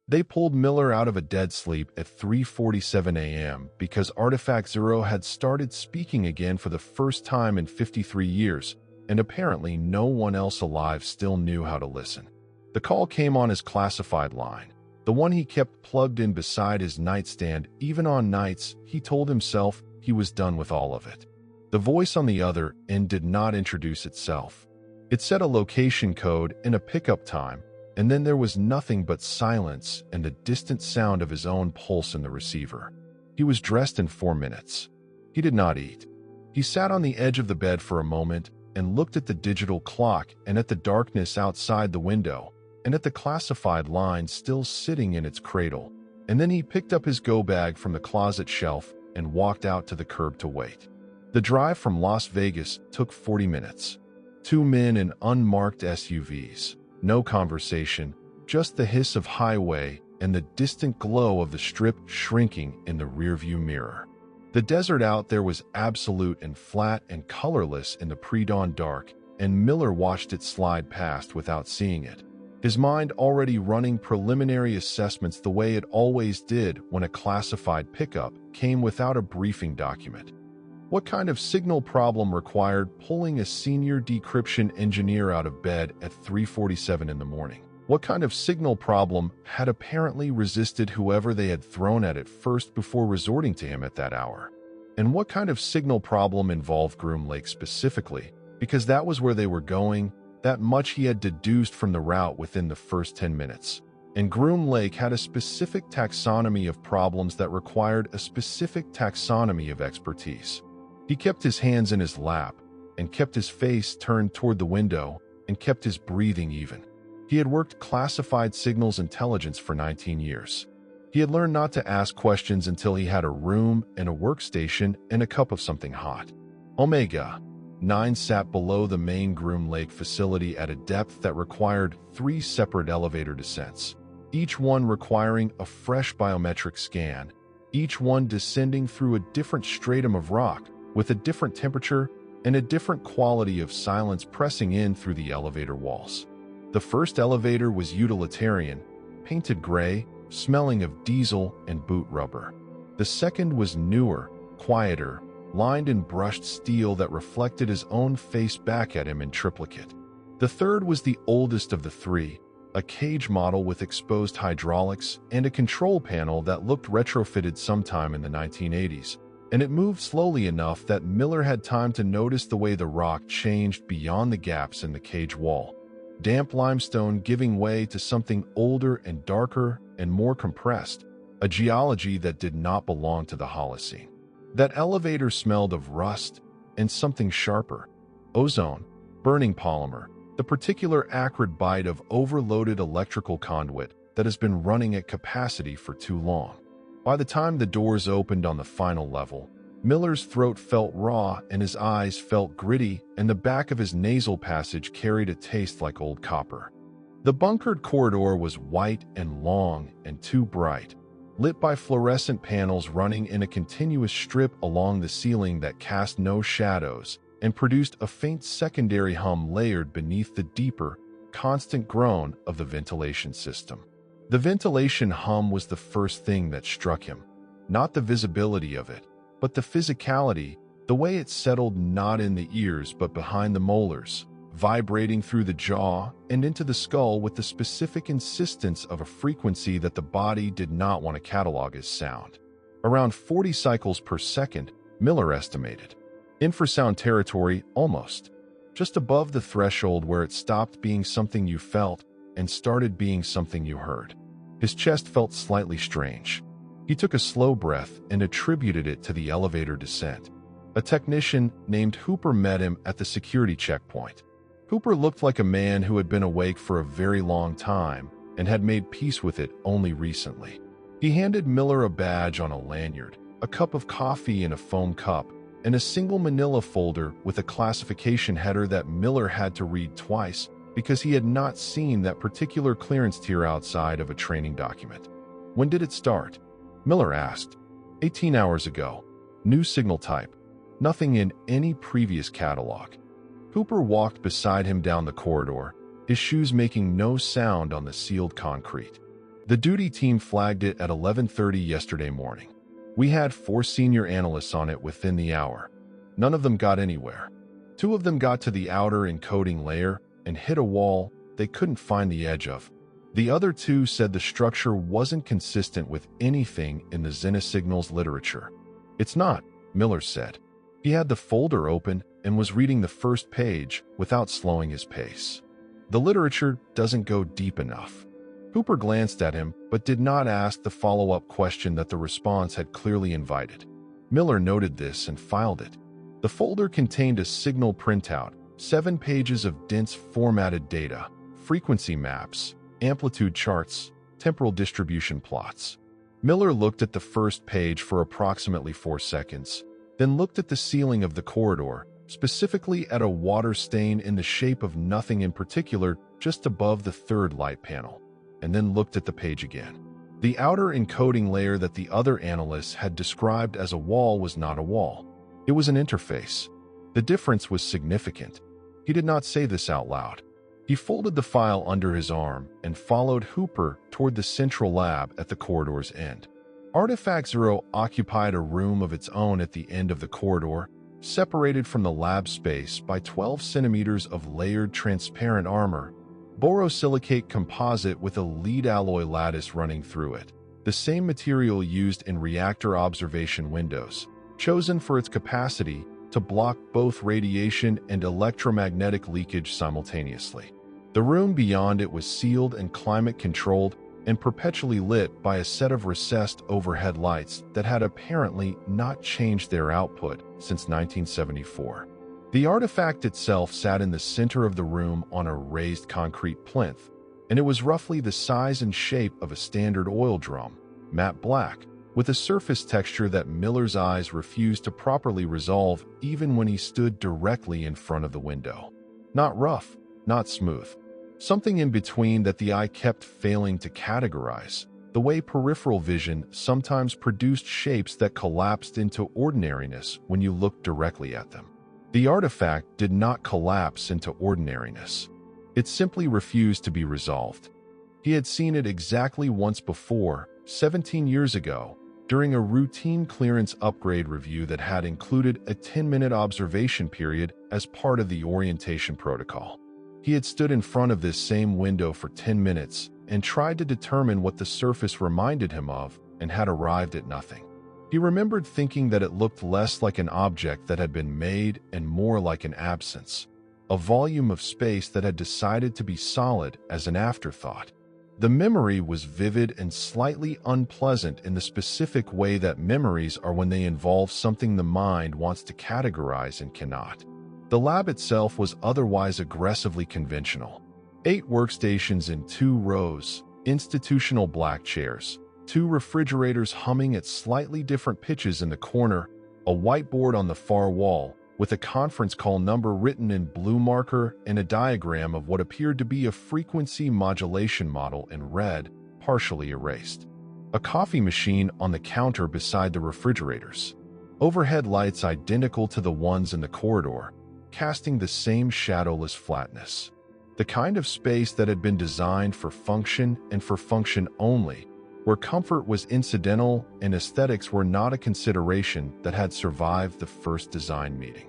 They pulled Miller out of a dead sleep at 3:47 a.m. because Artifact Zero had started speaking again for the first time in 53 years, and apparently no one else alive still knew how to listen. The call came on his classified line, the one he kept plugged in beside his nightstand. Even on nights, he told himself he was done with all of it. The voice on the other end did not introduce itself. It said a location code and a pickup time, and then there was nothing but silence and the distant sound of his own pulse in the receiver. He was dressed in 4 minutes. He did not eat. He sat on the edge of the bed for a moment and looked at the digital clock and at the darkness outside the window and at the classified line still sitting in its cradle. And then he picked up his go bag from the closet shelf and walked out to the curb to wait. The drive from Las Vegas took 40 minutes. 2 men in unmarked SUVs. No conversation, just the hiss of highway and the distant glow of the strip shrinking in the rearview mirror. The desert out there was absolute and flat and colorless in the pre-dawn dark, and Miller watched it slide past without seeing it, his mind already running preliminary assessments the way it always did when a classified pickup came without a briefing document. What kind of signal problem required pulling a senior decryption engineer out of bed at 3:47 in the morning? What kind of signal problem had apparently resisted whoever they had thrown at it first before resorting to him at that hour? And what kind of signal problem involved Groom Lake specifically? Because that was where they were going, that much he had deduced from the route within the first 10 minutes. And Groom Lake had a specific taxonomy of problems that required a specific taxonomy of expertise. He kept his hands in his lap, and kept his face turned toward the window, and kept his breathing even. He had worked classified signals intelligence for 19 years. He had learned not to ask questions until he had a room and a workstation and a cup of something hot. Omega 9 sat below the main Groom Lake facility at a depth that required 3 separate elevator descents, each one requiring a fresh biometric scan, each one descending through a different stratum of rock, with a different temperature and a different quality of silence pressing in through the elevator walls. The first elevator was utilitarian, painted gray, smelling of diesel and boot rubber. The second was newer, quieter, lined in brushed steel that reflected his own face back at him in triplicate. The third was the oldest of the 3, a cage model with exposed hydraulics and a control panel that looked retrofitted sometime in the 1980s. And it moved slowly enough that Miller had time to notice the way the rock changed beyond the gaps in the cage wall. Damp limestone giving way to something older and darker and more compressed, a geology that did not belong to the Holocene. That elevator smelled of rust and something sharper, ozone, burning polymer, the particular acrid bite of overloaded electrical conduit that has been running at capacity for too long. By the time the doors opened on the final level, Miller's throat felt raw and his eyes felt gritty, and the back of his nasal passage carried a taste like old copper. The bunkered corridor was white and long and too bright, lit by fluorescent panels running in a continuous strip along the ceiling that cast no shadows and produced a faint secondary hum layered beneath the deeper, constant groan of the ventilation system. The ventilation hum was the first thing that struck him, not the visibility of it, but the physicality, the way it settled not in the ears but behind the molars, vibrating through the jaw and into the skull with the specific insistence of a frequency that the body did not want to catalog as sound. Around 40 cycles per second, Miller estimated. Infrasound territory, almost. Just above the threshold where it stopped being something you felt and started being something you heard. His chest felt slightly strange. He took a slow breath and attributed it to the elevator descent. A technician named Hooper met him at the security checkpoint. Hooper looked like a man who had been awake for a very long time and had made peace with it only recently. He handed Miller a badge on a lanyard, a cup of coffee in a foam cup, and a single manila folder with a classification header that Miller had to read twice because he had not seen that particular clearance tier outside of a training document. When did it start? Miller asked. 18 hours ago. New signal type. Nothing in any previous catalog. Hooper walked beside him down the corridor, his shoes making no sound on the sealed concrete. The duty team flagged it at 11:30 yesterday morning. We had 4 senior analysts on it within the hour. None of them got anywhere. 2 of them got to the outer encoding layer and hit a wall they couldn't find the edge of. The other 2 said the structure wasn't consistent with anything in the Xenosignals literature. It's not, Miller said. He had the folder open and was reading the first page without slowing his pace. The literature doesn't go deep enough. Hooper glanced at him but did not ask the follow-up question that the response had clearly invited. Miller noted this and filed it. The folder contained a signal printout, 7 pages of dense formatted data, frequency maps, amplitude charts, temporal distribution plots. Miller looked at the first page for approximately 4 seconds, then looked at the ceiling of the corridor, specifically at a water stain in the shape of nothing in particular just above the 3rd light panel, and then looked at the page again. The outer encoding layer that the other analysts had described as a wall was not a wall. It was an interface. The difference was significant. He did not say this out loud. He folded the file under his arm and followed Hooper toward the central lab at the corridor's end. Artifact Zero occupied a room of its own at the end of the corridor, separated from the lab space by 12 centimeters of layered transparent armor, borosilicate composite with a lead alloy lattice running through it, the same material used in reactor observation windows, chosen for its capacity to block both radiation and electromagnetic leakage simultaneously. The room beyond it was sealed and climate-controlled and perpetually lit by a set of recessed overhead lights that had apparently not changed their output since 1974. The artifact itself sat in the center of the room on a raised concrete plinth, and it was roughly the size and shape of a standard oil drum, matte black, with a surface texture that Miller's eyes refused to properly resolve even when he stood directly in front of the window. Not rough, not smooth. Something in between that the eye kept failing to categorize, the way peripheral vision sometimes produced shapes that collapsed into ordinariness when you looked directly at them. The artifact did not collapse into ordinariness. It simply refused to be resolved. He had seen it exactly once before, 17 years ago, during a routine clearance upgrade review that had included a 10-minute observation period as part of the orientation protocol. He had stood in front of this same window for 10 minutes and tried to determine what the surface reminded him of and had arrived at nothing. He remembered thinking that it looked less like an object that had been made and more like an absence, a volume of space that had decided to be solid as an afterthought. The memory was vivid and slightly unpleasant in the specific way that memories are when they involve something the mind wants to categorize and cannot. The lab itself was otherwise aggressively conventional. 8 workstations in 2 rows, institutional black chairs, 2 refrigerators humming at slightly different pitches in the corner, a whiteboard on the far wall, with a conference call number written in blue marker and a diagram of what appeared to be a frequency modulation model in red, partially erased. A coffee machine on the counter beside the refrigerators. Overhead lights identical to the ones in the corridor, casting the same shadowless flatness. The kind of space that had been designed for function and for function only, where comfort was incidental and aesthetics were not a consideration that had survived the first design meeting.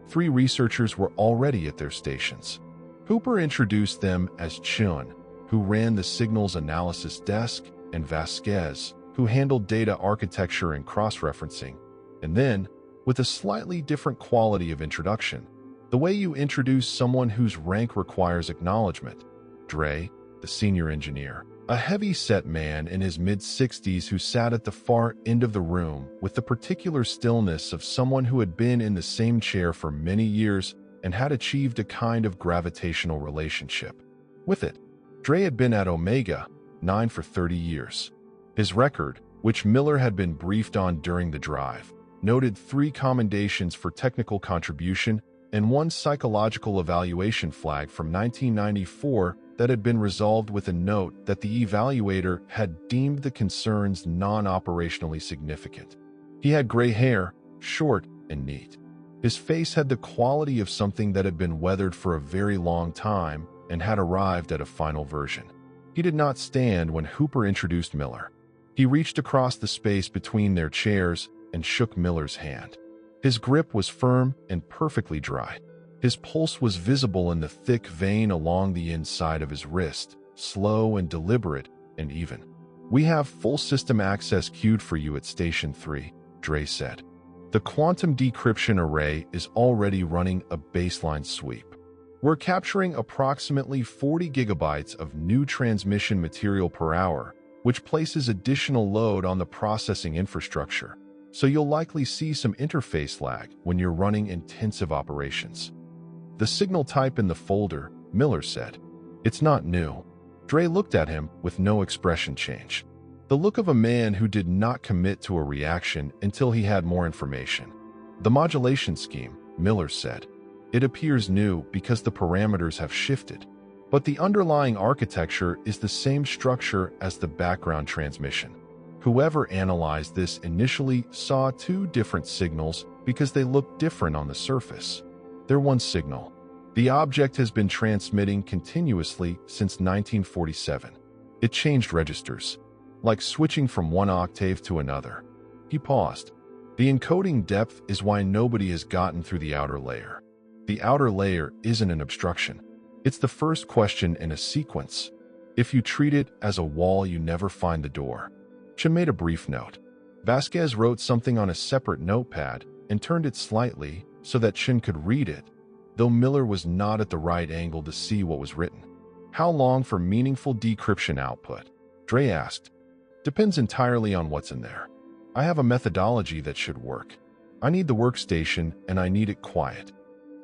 3 researchers were already at their stations. Hooper introduced them as Chun, who ran the signals analysis desk, and Vasquez, who handled data architecture and cross-referencing, and then, with a slightly different quality of introduction, the way you introduce someone whose rank requires acknowledgement, Dre, the senior engineer, a heavy-set man in his mid-60s who sat at the far end of the room with the particular stillness of someone who had been in the same chair for many years and had achieved a kind of gravitational relationship. With it, Dre had been at Omega 9 for 30 years. His record, which Miller had been briefed on during the drive, noted 3 commendations for technical contribution and 1 psychological evaluation flag from 1994 that had been resolved with a note that the evaluator had deemed the concerns non-operationally significant. He had gray hair, short and neat. His face had the quality of something that had been weathered for a very long time and had arrived at a final version. He did not stand when Hooper introduced Miller. He reached across the space between their chairs and shook Miller's hand. His grip was firm and perfectly dry. His pulse was visible in the thick vein along the inside of his wrist, slow and deliberate and even. "We have full system access queued for you at Station 3, Dre said. "The quantum decryption array is already running a baseline sweep. We're capturing approximately 40 gigabytes of new transmission material per hour, which places additional load on the processing infrastructure, so you'll likely see some interface lag when you're running intensive operations." "The signal type in the folder," Miller said. "It's not new." Dre looked at him with no expression change. The look of a man who did not commit to a reaction until he had more information. "The modulation scheme," Miller said. "It appears new because the parameters have shifted, but the underlying architecture is the same structure as the background transmission. Whoever analyzed this initially saw two different signals because they looked different on the surface. They're one signal. The object has been transmitting continuously since 1947. It changed registers, like switching from one octave to another." He paused. "The encoding depth is why nobody has gotten through the outer layer. The outer layer isn't an obstruction. It's the first question in a sequence. If you treat it as a wall, you never find the door." Chen made a brief note. Vasquez wrote something on a separate notepad and turned it slightly so that Chen could read it, though Miller was not at the right angle to see what was written. "How long for meaningful decryption output?" Dre asked. "Depends entirely on what's in there. I have a methodology that should work. I need the workstation and I need it quiet."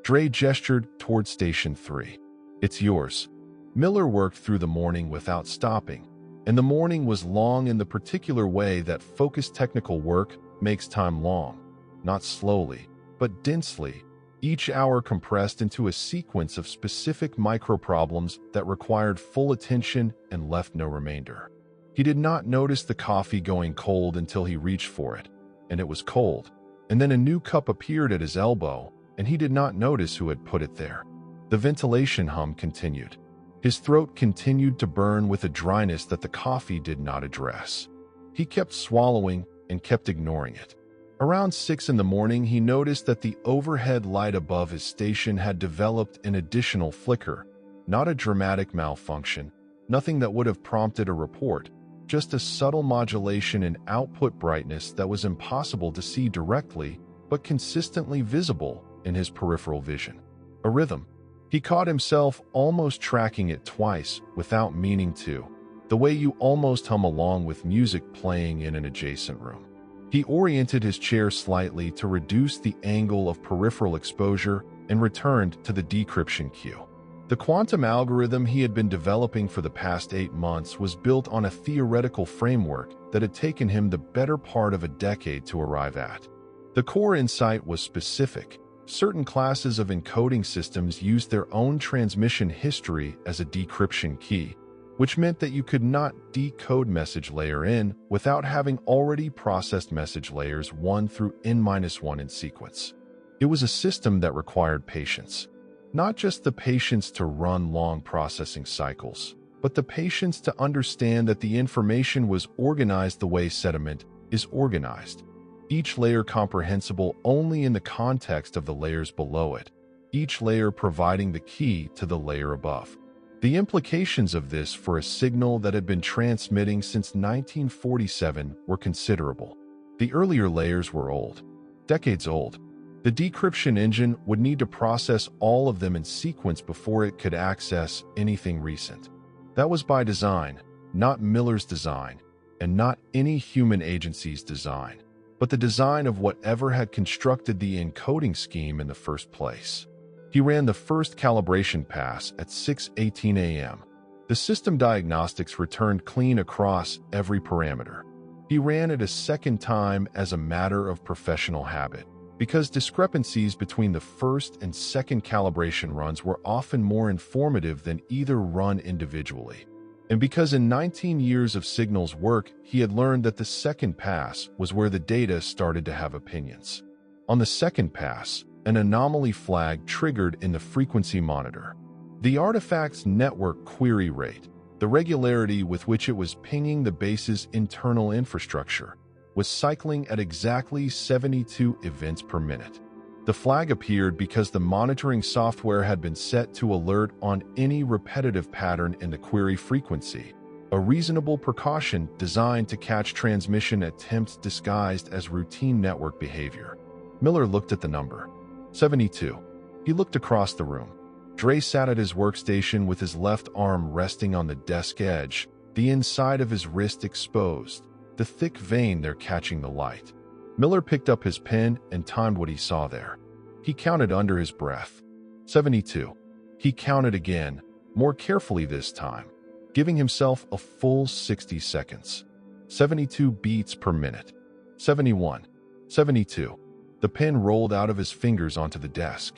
Dre gestured toward Station 3. "It's yours." Miller worked through the morning without stopping, and the morning was long in the particular way that focused technical work makes time long, not slowly, but densely, each hour compressed into a sequence of specific micro-problems that required full attention and left no remainder. He did not notice the coffee going cold until he reached for it, and it was cold, and then a new cup appeared at his elbow, and he did not notice who had put it there. The ventilation hum continued. His throat continued to burn with a dryness that the coffee did not address. He kept swallowing and kept ignoring it. Around 6 in the morning, he noticed that the overhead light above his station had developed an additional flicker, not a dramatic malfunction, nothing that would have prompted a report, just a subtle modulation in output brightness that was impossible to see directly, but consistently visible in his peripheral vision. A rhythm. He caught himself almost tracking it twice without meaning to, the way you almost hum along with music playing in an adjacent room. He oriented his chair slightly to reduce the angle of peripheral exposure and returned to the decryption queue. The quantum algorithm he had been developing for the past 8 months was built on a theoretical framework that had taken him the better part of a decade to arrive at. The core insight was specific. Certain classes of encoding systems used their own transmission history as a decryption key, which meant that you could not decode message layer N without having already processed message layers 1 through N-1 in sequence. It was a system that required patience. Not just the patience to run long processing cycles, but the patience to understand that the information was organized the way sediment is organized. Each layer comprehensible only in the context of the layers below it, each layer providing the key to the layer above. The implications of this for a signal that had been transmitting since 1947 were considerable. The earlier layers were old, decades old. The decryption engine would need to process all of them in sequence before it could access anything recent. That was by design, not Miller's design, and not any human agency's design, but the design of whatever had constructed the encoding scheme in the first place. He ran the first calibration pass at 6:18 a.m. The system diagnostics returned clean across every parameter. He ran it a second time as a matter of professional habit, because discrepancies between the first and second calibration runs were often more informative than either run individually. And because in 19 years of signals work, he had learned that the second pass was where the data started to have opinions. On the second pass, an anomaly flag triggered in the frequency monitor. The artifact's network query rate, The regularity with which it was pinging the base's internal infrastructure was cycling at exactly 72 events per minute. The flag appeared because the monitoring software had been set to alert on any repetitive pattern in the query frequency, a reasonable precaution designed to catch transmission attempts disguised as routine network behavior. Miller looked at the number. 72. He looked across the room. Dre sat at his workstation with his left arm resting on the desk edge, the inside of his wrist exposed, the thick vein there catching the light. Miller picked up his pen and timed what he saw there. He counted under his breath. 72. He counted again, more carefully this time, giving himself a full 60 seconds. 72 beats per minute. 71. 72. The pen rolled out of his fingers onto the desk.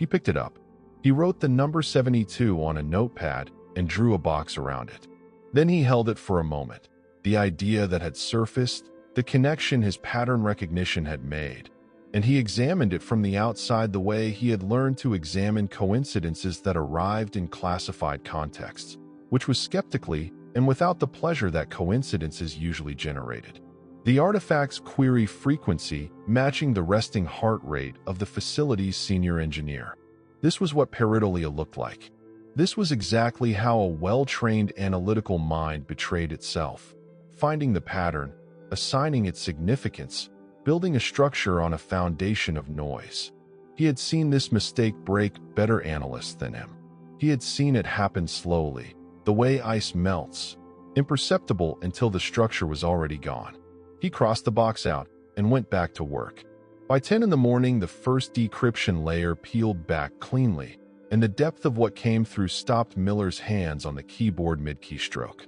He picked it up. He wrote the number 72 on a notepad and drew a box around it. Then he held it for a moment. The idea that had surfaced, the connection his pattern recognition had made, and he examined it from the outside the way he had learned to examine coincidences that arrived in classified contexts, which was skeptically and without the pleasure that coincidences usually generated. The artifact's query frequency matching the resting heart rate of the facility's senior engineer. This was what pareidolia looked like. This was exactly how a well-trained analytical mind betrayed itself, finding the pattern, assigning it significance, building a structure on a foundation of noise. He had seen this mistake break better analysts than him. He had seen it happen slowly, the way ice melts, imperceptible until the structure was already gone. He crossed the box out and went back to work. By 10 in the morning, the first decryption layer peeled back cleanly, and the depth of what came through stopped Miller's hands on the keyboard mid-keystroke.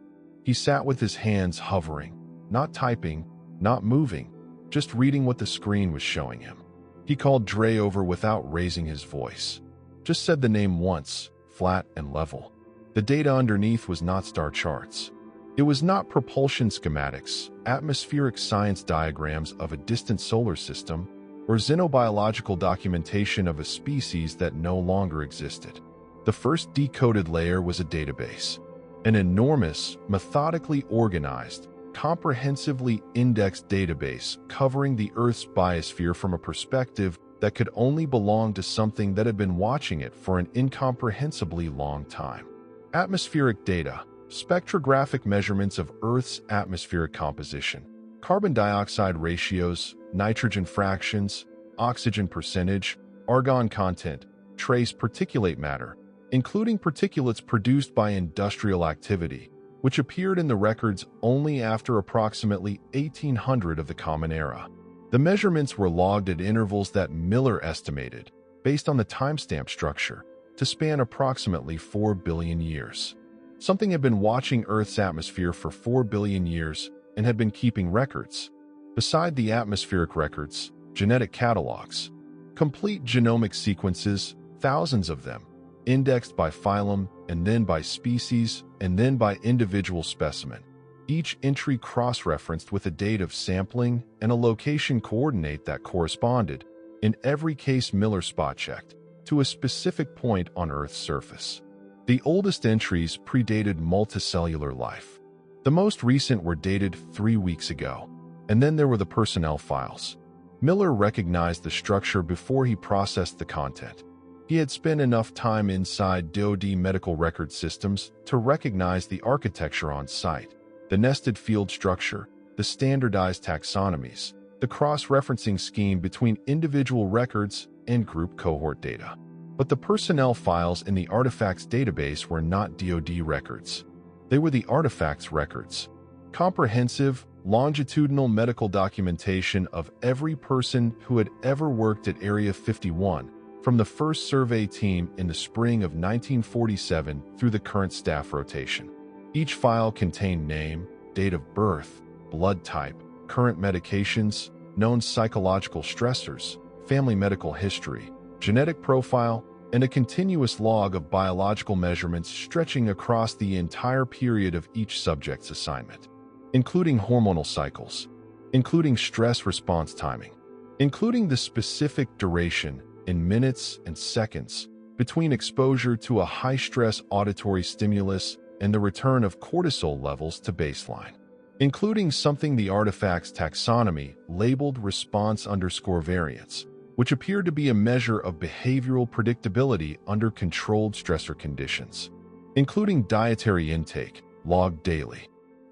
He sat with his hands hovering, not typing, not moving, just reading what the screen was showing him. He called Dre over without raising his voice. Just said the name once, flat and level. The data underneath was not star charts. It was not propulsion schematics, atmospheric science diagrams of a distant solar system, or xenobiological documentation of a species that no longer existed. The first decoded layer was a database, an enormous, methodically organized, comprehensively indexed database covering the Earth's biosphere from a perspective that could only belong to something that had been watching it for an incomprehensibly long time. Atmospheric data, spectrographic measurements of Earth's atmospheric composition, carbon dioxide ratios, nitrogen fractions, oxygen percentage, argon content, trace particulate matter, including particulates produced by industrial activity, which appeared in the records only after approximately 1800 of the Common Era. The measurements were logged at intervals that Miller estimated, based on the timestamp structure, to span approximately 4 billion years. Something had been watching Earth's atmosphere for 4 billion years and had been keeping records. Beside the atmospheric records, genetic catalogs, complete genomic sequences, thousands of them, indexed by phylum and then by species and then by individual specimen, each entry cross-referenced with a date of sampling and a location coordinate that corresponded, in every case Miller spot-checked, to a specific point on Earth's surface. The oldest entries predated multicellular life. The most recent were dated 3 weeks ago, and then there were the personnel files. Miller recognized the structure before he processed the content. He had spent enough time inside DoD medical record systems to recognize the architecture on site, the nested field structure, the standardized taxonomies, the cross-referencing scheme between individual records and group cohort data. But the personnel files in the artifacts database were not DoD records. They were the artifacts records. Comprehensive, longitudinal medical documentation of every person who had ever worked at Area 51, from the first survey team in the spring of 1947 through the current staff rotation. Each file contained name, date of birth, blood type, current medications, known psychological stressors, family medical history, genetic profile, and a continuous log of biological measurements stretching across the entire period of each subject's assignment, including hormonal cycles, including stress response timing, including the specific duration in minutes and seconds between exposure to a high-stress auditory stimulus and the return of cortisol levels to baseline, including something the artifact's taxonomy labeled response_variance, which appeared to be a measure of behavioral predictability under controlled stressor conditions, including dietary intake, logged daily.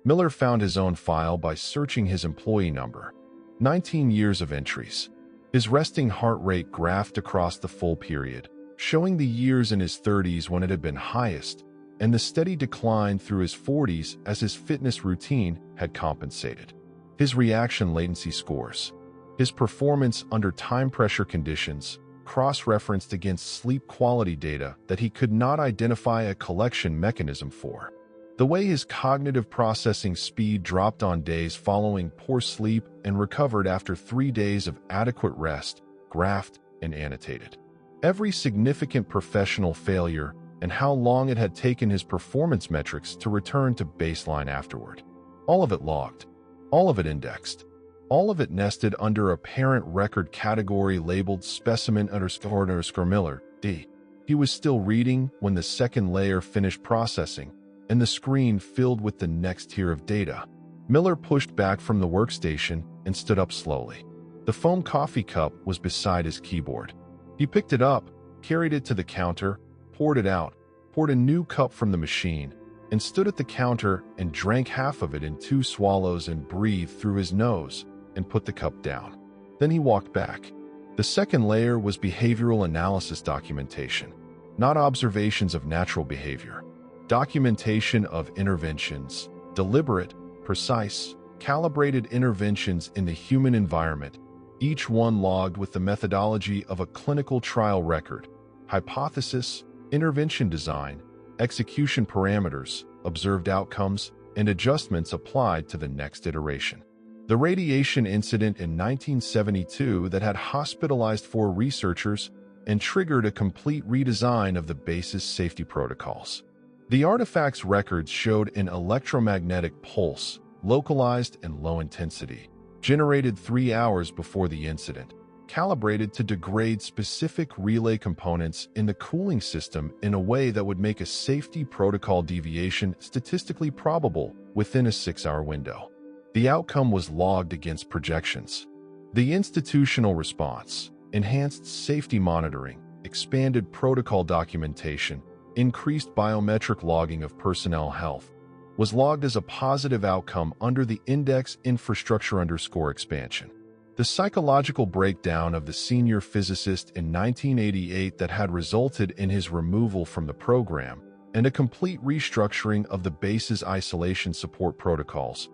Miller found his own file by searching his employee number. 19 years of entries. His resting heart rate graphed across the full period, showing the years in his 30s when it had been highest, and the steady decline through his 40s as his fitness routine had compensated. His reaction latency scores. His performance under time-pressure conditions, cross-referenced against sleep quality data that he could not identify a collection mechanism for. The way his cognitive processing speed dropped on days following poor sleep and recovered after 3 days of adequate rest, graphed and annotated. Every significant professional failure and how long it had taken his performance metrics to return to baseline afterward. All of it logged. All of it indexed. All of it nested under a parent record category labeled specimen_Miller, D. He was still reading when the second layer finished processing, and the screen filled with the next tier of data. Miller pushed back from the workstation and stood up slowly. The foam coffee cup was beside his keyboard. He picked it up, carried it to the counter, poured it out, poured a new cup from the machine, and stood at the counter and drank half of it in 2 swallows and breathed through his nose and put the cup down. Then he walked back. The second layer was behavioral analysis documentation, not observations of natural behavior. Documentation of interventions, deliberate, precise, calibrated interventions in the human environment, each one logged with the methodology of a clinical trial record, hypothesis, intervention design, execution parameters, observed outcomes, and adjustments applied to the next iteration. The radiation incident in 1972 that had hospitalized 4 researchers and triggered a complete redesign of the base's safety protocols. The artifact's records showed an electromagnetic pulse, localized and low intensity, generated 3 hours before the incident, calibrated to degrade specific relay components in the cooling system in a way that would make a safety protocol deviation statistically probable within a 6-hour window. The outcome was logged against projections. The institutional response, enhanced safety monitoring, expanded protocol documentation, increased biometric logging of personnel health, was logged as a positive outcome under the index infrastructure_expansion. The psychological breakdown of the senior physicist in 1988 that had resulted in his removal from the program, and a complete restructuring of the base's isolation support protocols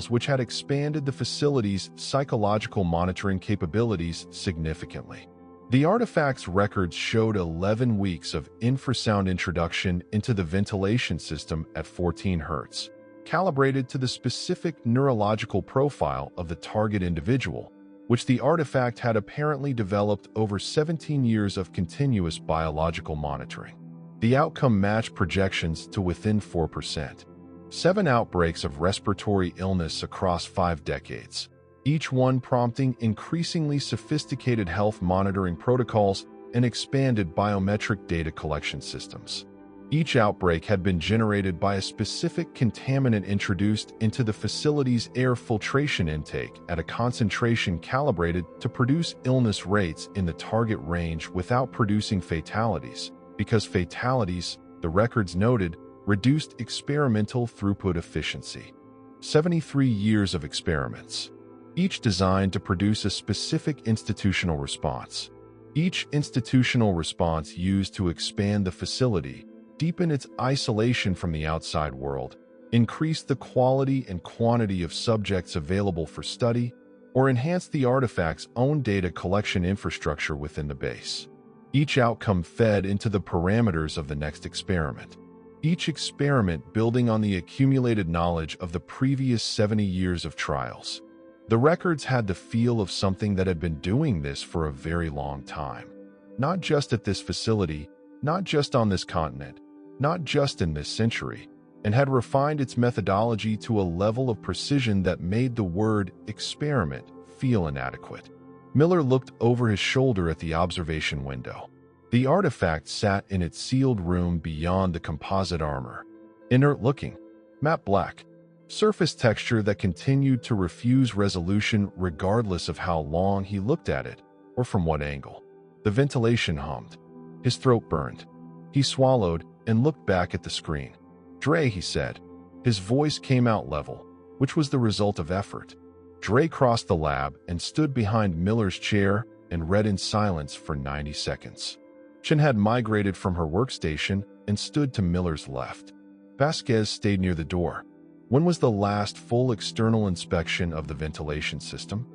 which had expanded the facility's psychological monitoring capabilities significantly. The artifact's records showed 11 weeks of infrasound introduction into the ventilation system at 14 Hz, calibrated to the specific neurological profile of the target individual, which the artifact had apparently developed over 17 years of continuous biological monitoring. The outcome matched projections to within 4%. 7 outbreaks of respiratory illness across 5 decades, each one prompting increasingly sophisticated health monitoring protocols and expanded biometric data collection systems. Each outbreak had been generated by a specific contaminant introduced into the facility's air filtration intake at a concentration calibrated to produce illness rates in the target range without producing fatalities, because fatalities, the records noted, reduced experimental throughput efficiency. 73 years of experiments, each designed to produce a specific institutional response. Each institutional response used to expand the facility, deepen its isolation from the outside world, increase the quality and quantity of subjects available for study, or enhance the artifact's own data collection infrastructure within the base. Each outcome fed into the parameters of the next experiment. Each experiment building on the accumulated knowledge of the previous 70 years of trials. The records had the feel of something that had been doing this for a very long time. Not just at this facility, not just on this continent, not just in this century, and had refined its methodology to a level of precision that made the word experiment feel inadequate. Miller looked over his shoulder at the observation window. The artifact sat in its sealed room beyond the composite armor. Inert looking, matte black, surface texture that continued to refuse resolution regardless of how long he looked at it or from what angle. The ventilation hummed. His throat burned. He swallowed and looked back at the screen. "Dre," he said. His voice came out level, which was the result of effort. Dre crossed the lab and stood behind Miller's chair and read in silence for 90 seconds. Chen had migrated from her workstation and stood to Miller's left. Vasquez stayed near the door. "When was the last full external inspection of the ventilation system?"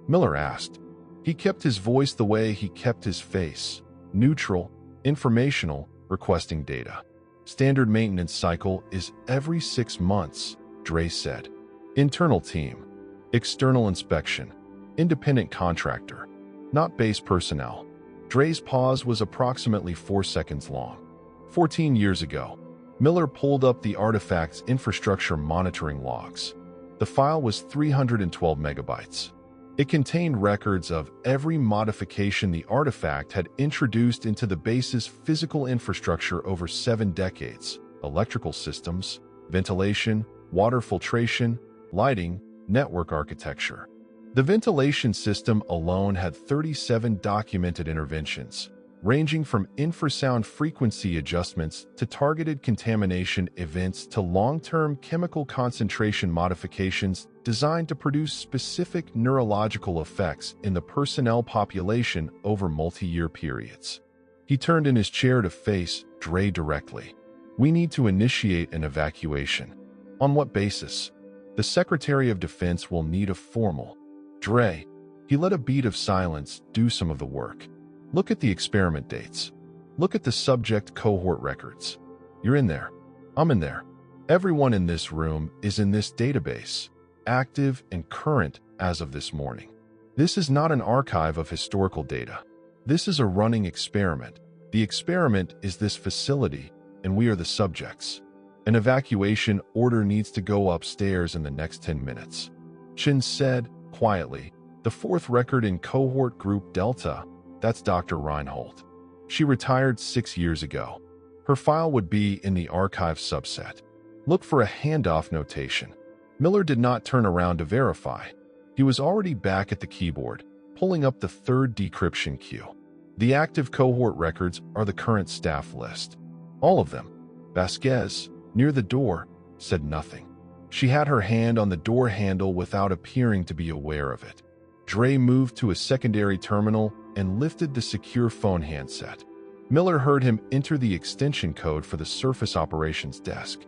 Miller asked. He kept his voice the way he kept his face, neutral, informational, requesting data. "Standard maintenance cycle is every 6 months, Dre said. Internal team. External inspection. Independent contractor. Not base personnel." Dre's pause was approximately 4 seconds long. 14 years ago, Miller pulled up the artifact's infrastructure monitoring logs. The file was 312 megabytes. It contained records of every modification the artifact had introduced into the base's physical infrastructure over 7 decades: electrical systems, ventilation, water filtration, lighting, network architecture. The ventilation system alone had 37 documented interventions, ranging from infrasound frequency adjustments to targeted contamination events to long-term chemical concentration modifications designed to produce specific neurological effects in the personnel population over multi-year periods. He turned in his chair to face Dre directly. "We need to initiate an evacuation." "On what basis?" "The Secretary of Defense will need a formal." "Dre." He let a beat of silence do some of the work. "Look at the experiment dates. Look at the subject cohort records. You're in there. I'm in there. Everyone in this room is in this database, active and current as of this morning. This is not an archive of historical data. This is a running experiment. The experiment is this facility, and we are the subjects. An evacuation order needs to go upstairs in the next 10 minutes. Chen said, quietly, "The 4th record in cohort group Delta, that's Dr. Reinhold. She retired 6 years ago. Her file would be in the archive subset. Look for a handoff notation." Miller did not turn around to verify. He was already back at the keyboard, pulling up the 3rd decryption queue. "The active cohort records are the current staff list. All of them." Vasquez, near the door, said nothing. She had her hand on the door handle without appearing to be aware of it. Dre moved to a secondary terminal and lifted the secure phone handset. Miller heard him enter the extension code for the surface operations desk.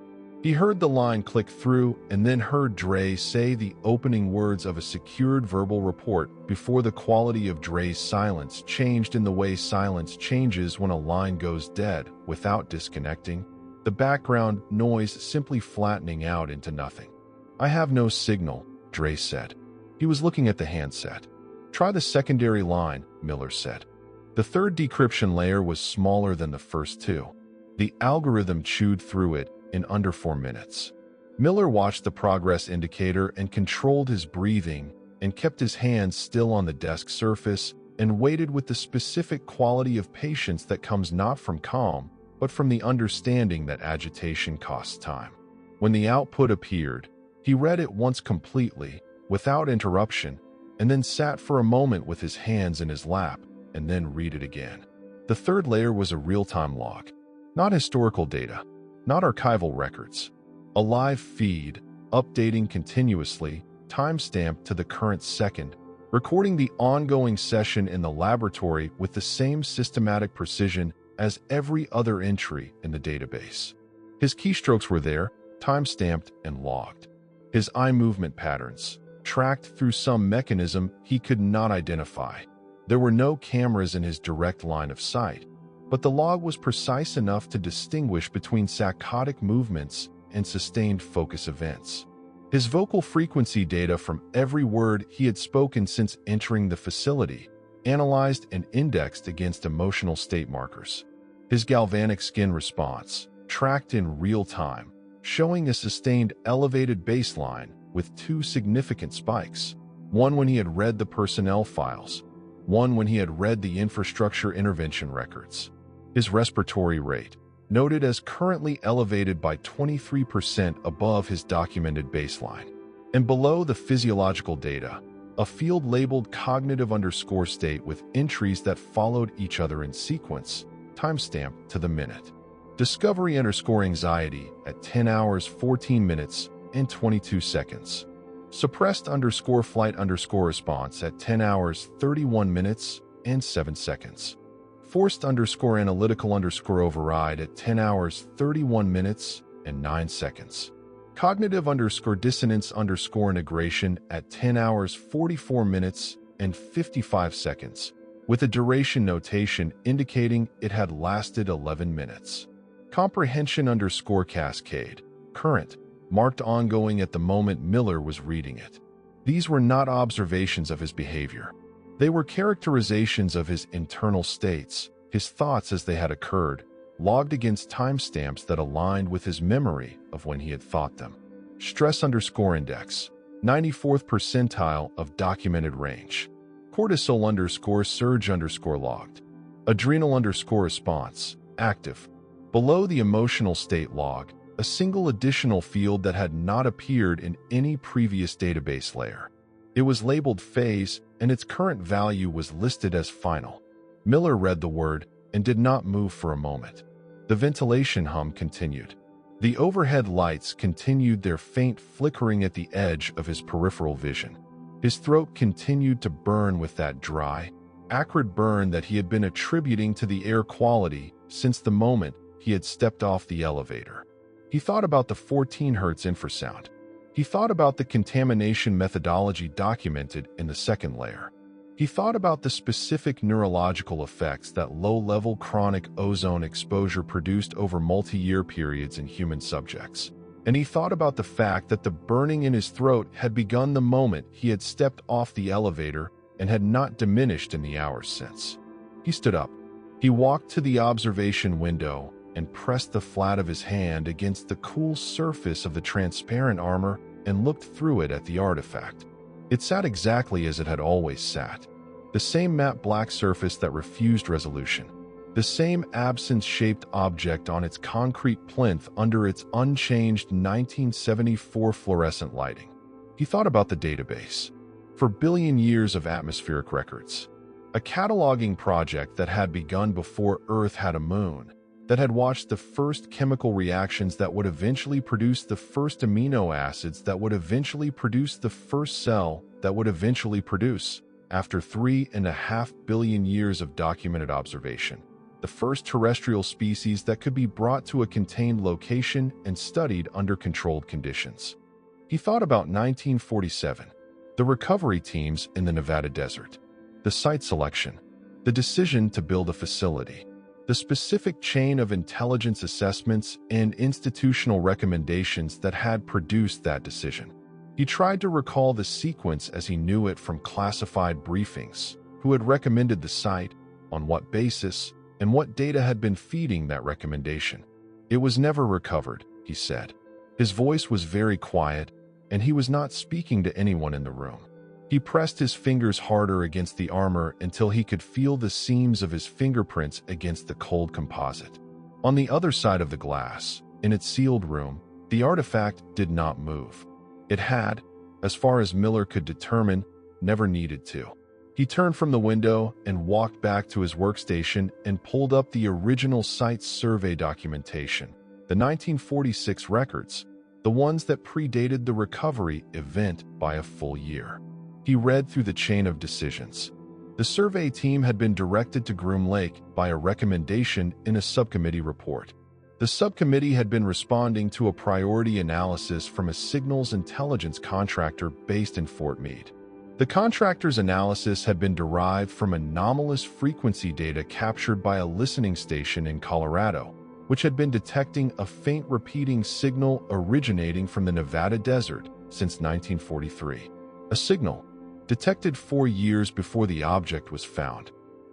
He heard the line click through and then heard Dre say the opening words of a secured verbal report before the quality of Dre's silence changed in the way silence changes when a line goes dead without disconnecting, the background noise simply flattening out into nothing. "I have no signal," Dre said. He was looking at the handset. "Try the secondary line," Miller said. The 3rd decryption layer was smaller than the first 2. The algorithm chewed through it in under 4 minutes. Miller watched the progress indicator and controlled his breathing and kept his hands still on the desk surface and waited with the specific quality of patience that comes not from calm, but from the understanding that agitation costs time. When the output appeared, he read it once completely, without interruption, and then sat for a moment with his hands in his lap, and then read it again. The 3rd layer was a real-time log. Not historical data, not archival records. A live feed, updating continuously, time-stamped to the current second, recording the ongoing session in the laboratory with the same systematic precision as every other entry in the database. His keystrokes were there, time-stamped and logged. His eye movement patterns, tracked through some mechanism he could not identify. There were no cameras in his direct line of sight, but the log was precise enough to distinguish between saccadic movements and sustained focus events. His vocal frequency data from every word he had spoken since entering the facility, analyzed and indexed against emotional state markers. His galvanic skin response, tracked in real time, showing a sustained elevated baseline with 2 significant spikes, one when he had read the personnel files, one when he had read the infrastructure intervention records. His respiratory rate, noted as currently elevated by 23% above his documented baseline. And below the physiological data, a field labeled cognitive_state with entries that followed each other in sequence, timestamp to the minute. Discovery_anxiety at 10 hours 14 minutes and 22 seconds. Suppressed_flight_response at 10 hours 31 minutes and 7 seconds. Forced_analytical_override at 10 hours 31 minutes and 9 seconds. Cognitive_dissonance_integration at 10 hours 44 minutes and 55 seconds, with a duration notation indicating it had lasted 11 minutes. Comprehension_cascade, current, marked ongoing at the moment Miller was reading it. These were not observations of his behavior. They were characterizations of his internal states, his thoughts as they had occurred, logged against timestamps that aligned with his memory of when he had thought them. Stress_index, 94th percentile of documented range. Cortisol_surge_logged. Adrenal_response, active. Below the emotional state log, a single additional field that had not appeared in any previous database layer. It was labeled phase, and its current value was listed as final. Miller read the word and did not move for a moment. The ventilation hum continued. The overhead lights continued their faint flickering at the edge of his peripheral vision. His throat continued to burn with that dry, acrid burn that he had been attributing to the air quality since the moment he had stepped off the elevator. He thought about the 14 Hz infrasound. He thought about the contamination methodology documented in the second layer. He thought about the specific neurological effects that low-level chronic ozone exposure produced over multi-year periods in human subjects. And he thought about the fact that the burning in his throat had begun the moment he had stepped off the elevator and had not diminished in the hours since. He stood up. He walked to the observation window and pressed the flat of his hand against the cool surface of the transparent armor and looked through it at the artifact. It sat exactly as it had always sat. The same matte black surface that refused resolution. The same absence-shaped object on its concrete plinth under its unchanged 1974 fluorescent lighting. He thought about the database. For billion years of atmospheric records. A cataloging project that had begun before Earth had a moon, that had watched the first chemical reactions that would eventually produce the first amino acids that would eventually produce the first cell that would eventually produce, after 3.5 billion years of documented observation, the first terrestrial species that could be brought to a contained location and studied under controlled conditions. He thought about 1947, the recovery teams in the Nevada desert, the site selection, the decision to build a facility, the specific chain of intelligence assessments and institutional recommendations that had produced that decision. He tried to recall the sequence as he knew it from classified briefings, who had recommended the site, on what basis, and what data had been feeding that recommendation. It was never recovered, he said. His voice was very quiet, and he was not speaking to anyone in the room. He pressed his fingers harder against the armor until he could feel the seams of his fingerprints against the cold composite. On the other side of the glass, in its sealed room, the artifact did not move. It had, as far as Miller could determine, never needed to. He turned from the window and walked back to his workstation and pulled up the original site survey documentation, the 1946 records, the ones that predated the recovery event by a full year. He read through the chain of decisions. The survey team had been directed to Groom Lake by a recommendation in a subcommittee report. The subcommittee had been responding to a priority analysis from a signals intelligence contractor based in Fort Meade. The contractor's analysis had been derived from anomalous frequency data captured by a listening station in Colorado, which had been detecting a faint repeating signal originating from the Nevada desert since 1943. A signal detected 4 years before the object was found.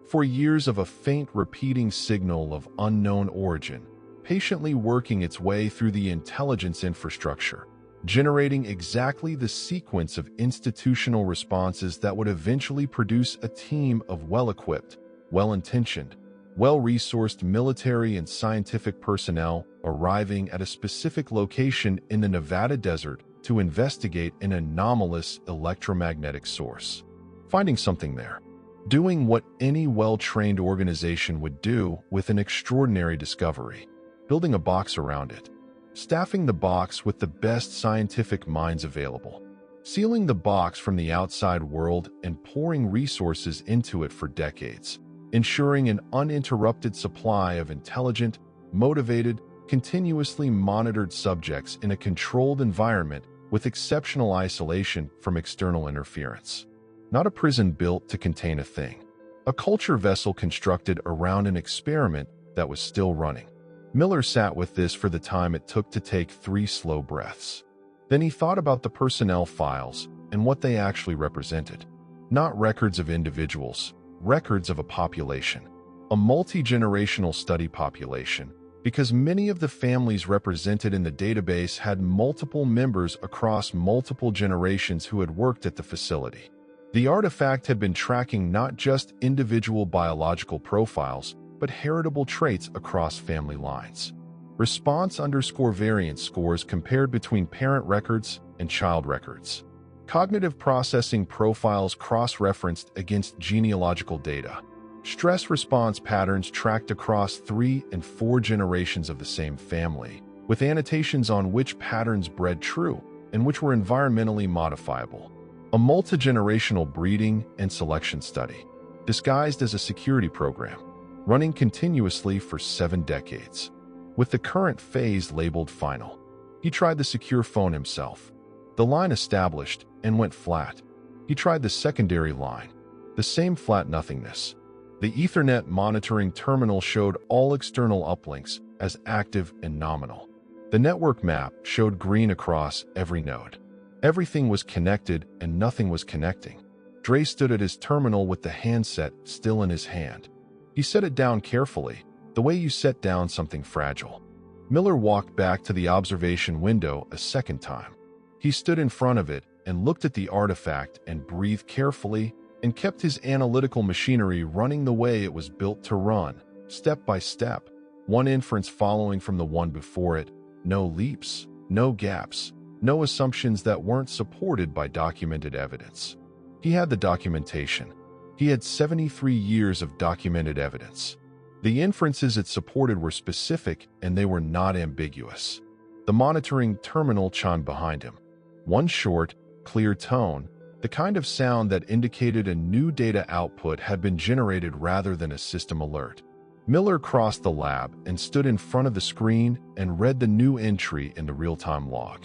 4 years of a faint repeating signal of unknown origin, patiently working its way through the intelligence infrastructure, generating exactly the sequence of institutional responses that would eventually produce a team of well-equipped, well-intentioned, well-resourced military and scientific personnel arriving at a specific location in the Nevada desert to investigate an anomalous electromagnetic source. Finding something there. Doing what any well-trained organization would do with an extraordinary discovery. Building a box around it. Staffing the box with the best scientific minds available. Sealing the box from the outside world and pouring resources into it for decades. Ensuring an uninterrupted supply of intelligent, motivated, continuously monitored subjects in a controlled environment with exceptional isolation from external interference. Not a prison built to contain a thing. A culture vessel constructed around an experiment that was still running. Miller sat with this for the time it took to take 3 slow breaths. Then he thought about the personnel files and what they actually represented. Not records of individuals, records of a population. A multi-generational study population, because many of the families represented in the database had multiple members across multiple generations who had worked at the facility. The artifact had been tracking not just individual biological profiles, but heritable traits across family lines. Response_variance scores compared between parent records and child records. Cognitive processing profiles cross-referenced against genealogical data. Stress response patterns tracked across 3 and 4 generations of the same family, with annotations on which patterns bred true and which were environmentally modifiable. A multi-generational breeding and selection study, disguised as a security program, running continuously for 7 decades. With the current phase labeled final. He tried the secure phone himself. The line established and went flat. He tried the secondary line. The same flat nothingness. The Ethernet monitoring terminal showed all external uplinks as active and nominal. The network map showed green across every node. Everything was connected and nothing was connecting. Dre stood at his terminal with the handset still in his hand. He set it down carefully, the way you set down something fragile. Miller walked back to the observation window a second time. He stood in front of it and looked at the artifact and breathed carefully and kept his analytical machinery running the way it was built to run, step by step, one inference following from the one before it. No leaps, no gaps, no assumptions that weren't supported by documented evidence. He had the documentation. He had 73 years of documented evidence. The inferences it supported were specific and they were not ambiguous. The monitoring terminal chimed behind him. One short, clear tone, the kind of sound that indicated a new data output had been generated rather than a system alert. Miller crossed the lab and stood in front of the screen and read the new entry in the real-time log.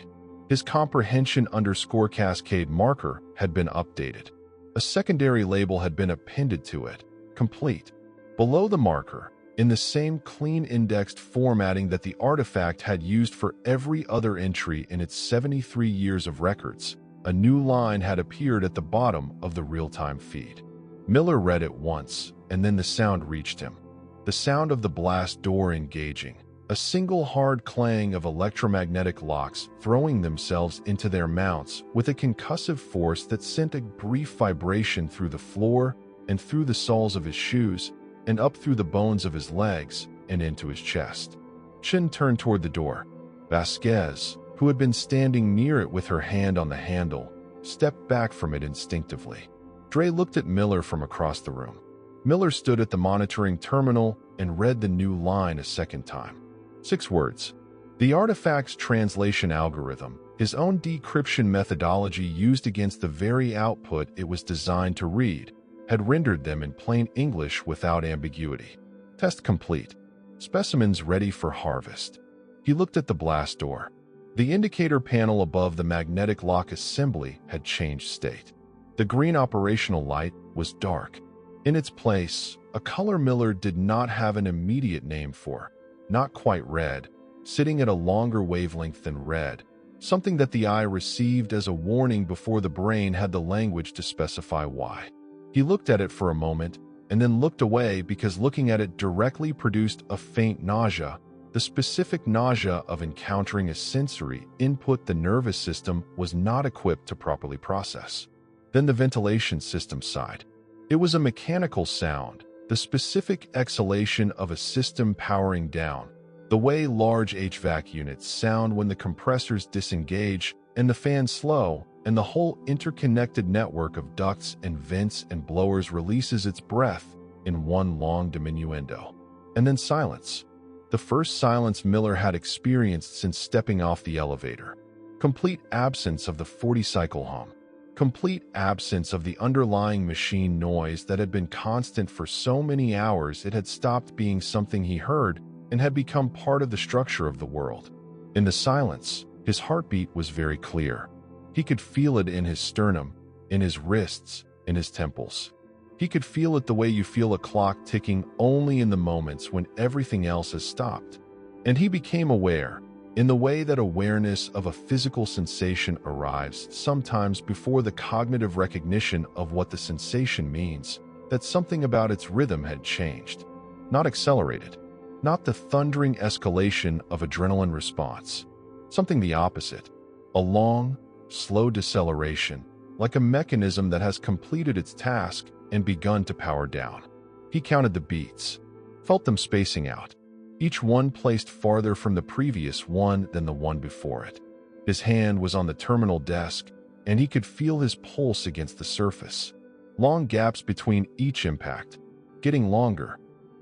His comprehension_cascade marker had been updated. A secondary label had been appended to it, complete. Below the marker, in the same clean indexed formatting that the artifact had used for every other entry in its 73 years of records, a new line had appeared at the bottom of the real-time feed. Miller read it once, and then the sound reached him. The sound of the blast door engaging, a single hard clang of electromagnetic locks throwing themselves into their mounts with a concussive force that sent a brief vibration through the floor and through the soles of his shoes, and up through the bones of his legs and into his chest. Chin turned toward the door. Vasquez, who had been standing near it with her hand on the handle, stepped back from it instinctively. Dre looked at Miller from across the room. Miller stood at the monitoring terminal and read the new line a second time. 6 words. The artifact's translation algorithm, his own decryption methodology used against the very output it was designed to read, had rendered them in plain English without ambiguity. Test complete. Specimens ready for harvest. He looked at the blast door. The indicator panel above the magnetic lock assembly had changed state. The green operational light was dark. In its place, a color Miller did not have an immediate name for, not quite red, sitting at a longer wavelength than red, something that the eye received as a warning before the brain had the language to specify why. He looked at it for a moment and then looked away because looking at it directly produced a faint nausea, the specific nausea of encountering a sensory input the nervous system was not equipped to properly process. Then the ventilation system sighed. It was a mechanical sound, the specific exhalation of a system powering down, the way large HVAC units sound when the compressors disengage and the fans slow, and the whole interconnected network of ducts and vents and blowers releases its breath in one long diminuendo. And then silence. The first silence Miller had experienced since stepping off the elevator. Complete absence of the 40-cycle hum. Complete absence of the underlying machine noise that had been constant for so many hours it had stopped being something he heard and had become part of the structure of the world. In the silence, his heartbeat was very clear. He could feel it in his sternum, in his wrists, in his temples. He could feel it the way you feel a clock ticking only in the moments when everything else has stopped. And he became aware, in the way that awareness of a physical sensation arrives sometimes before the cognitive recognition of what the sensation means, that something about its rhythm had changed. Not accelerated. Not the thundering escalation of adrenaline response. Something the opposite. A long, slow deceleration, like a mechanism that has completed its task and begun to power down. He counted the beats, felt them spacing out, each one placed farther from the previous one than the one before it. His hand was on the terminal desk, and he could feel his pulse against the surface. Long gaps between each impact, getting longer.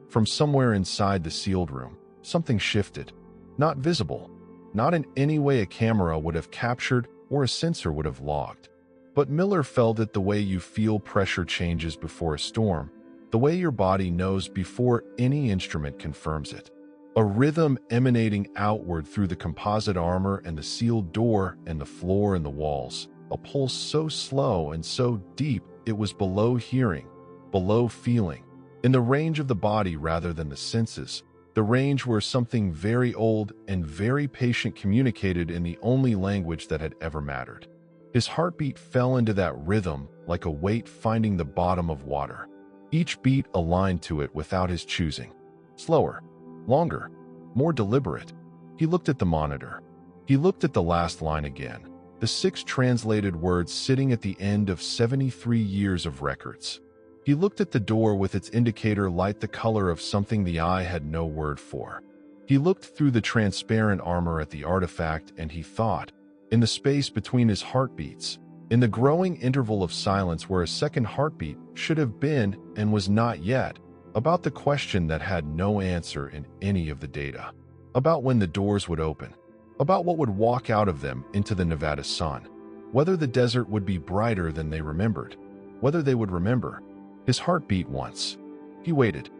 From somewhere inside the sealed room, something shifted. Not visible, not in any way a camera would have captured or a sensor would have logged. But Miller felt it the way you feel pressure changes before a storm, the way your body knows before any instrument confirms it. A rhythm emanating outward through the composite armor and the sealed door and the floor and the walls, a pulse so slow and so deep it was below hearing, below feeling, in the range of the body rather than the senses, the range where something very old and very patient communicated in the only language that had ever mattered. His heartbeat fell into that rhythm like a weight finding the bottom of water. Each beat aligned to it without his choosing. Slower, longer, more deliberate. He looked at the monitor. He looked at the last line again, the 6 translated words sitting at the end of 73 years of records. He looked at the door with its indicator light the color of something the eye had no word for. He looked through the transparent armor at the artifact and he thought, in the space between his heartbeats, in the growing interval of silence where a second heartbeat should have been and was not yet, about the question that had no answer in any of the data, about when the doors would open, about what would walk out of them into the Nevada sun, whether the desert would be brighter than they remembered, whether they would remember. His heart beat once. He waited.